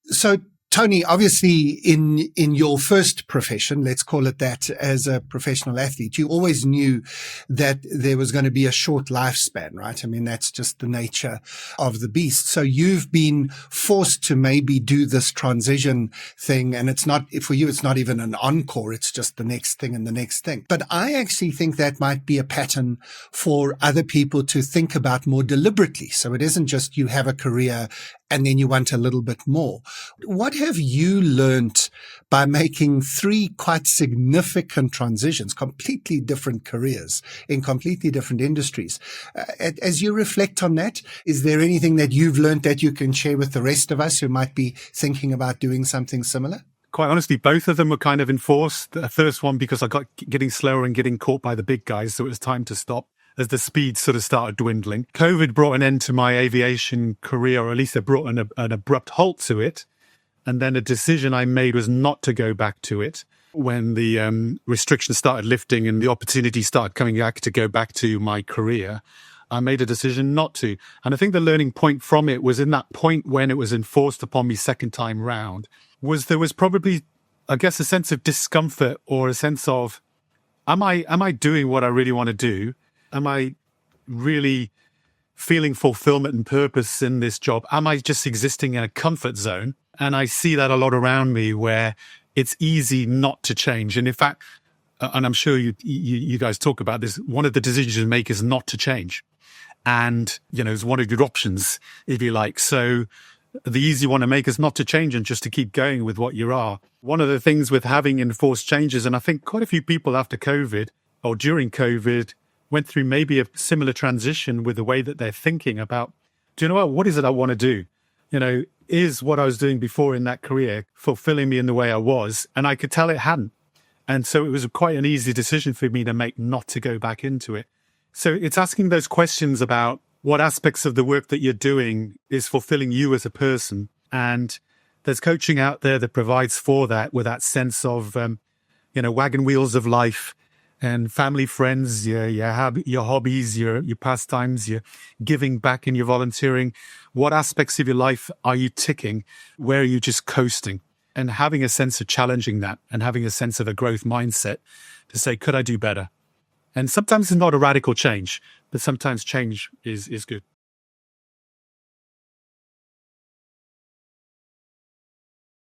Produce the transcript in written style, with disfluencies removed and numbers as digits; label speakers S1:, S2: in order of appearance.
S1: So, Tony, obviously in your first profession, let's call it that, as a professional athlete, you always knew that there was going to be a short lifespan, right? I mean, that's just the nature of the beast. So you've been forced to maybe do this transition thing. And it's not, for you, it's not even an encore. It's just the next thing and the next thing. But I actually think that might be a pattern for other people to think about more deliberately. So it isn't just you have a career and then you want a little bit more. What have you learned by making 3 quite significant transitions, completely different careers in completely different industries? As you reflect on that, is there anything that you've learned that you can share with the rest of us who might be thinking about doing something similar?
S2: Quite honestly, both of them were kind of enforced. The first one, because I got getting slower and getting caught by the big guys, so it was time to stop as the speed sort of started dwindling. COVID brought an end to my aviation career, or at least it brought an abrupt halt to it. And then a decision I made was not to go back to it. When the restrictions started lifting and the opportunity started coming back to go back to my career, I made a decision not to. And I think the learning point from it was in that point when it was enforced upon me second time round, was there was probably, I guess, a sense of discomfort or a sense of, am I doing what I really want to do? Am I really feeling fulfillment and purpose in this job? Am I just existing in a comfort zone? And I see that a lot around me where it's easy not to change. And in fact, and I'm sure you guys talk about this, one of the decisions you make is not to change. And, it's one of your options, if you like. So the easy one to make is not to change and just to keep going with what you are. One of the things with having enforced changes, and I think quite a few people after COVID or during COVID went through maybe a similar transition with the way that they're thinking about, do you know what is it I want to do? Is what I was doing before in that career fulfilling me in the way I was? And I could tell it hadn't. And so it was quite an easy decision for me to make not to go back into it. So it's asking those questions about what aspects of the work that you're doing is fulfilling you as a person. And there's coaching out there that provides for that, with that sense of, wagon wheels of life, and family, friends, your hobbies, your pastimes, your giving back and your volunteering. What aspects of your life are you ticking? Where are you just coasting? And having a sense of challenging that and having a sense of a growth mindset to say, could I do better? And sometimes it's not a radical change, but sometimes change is good.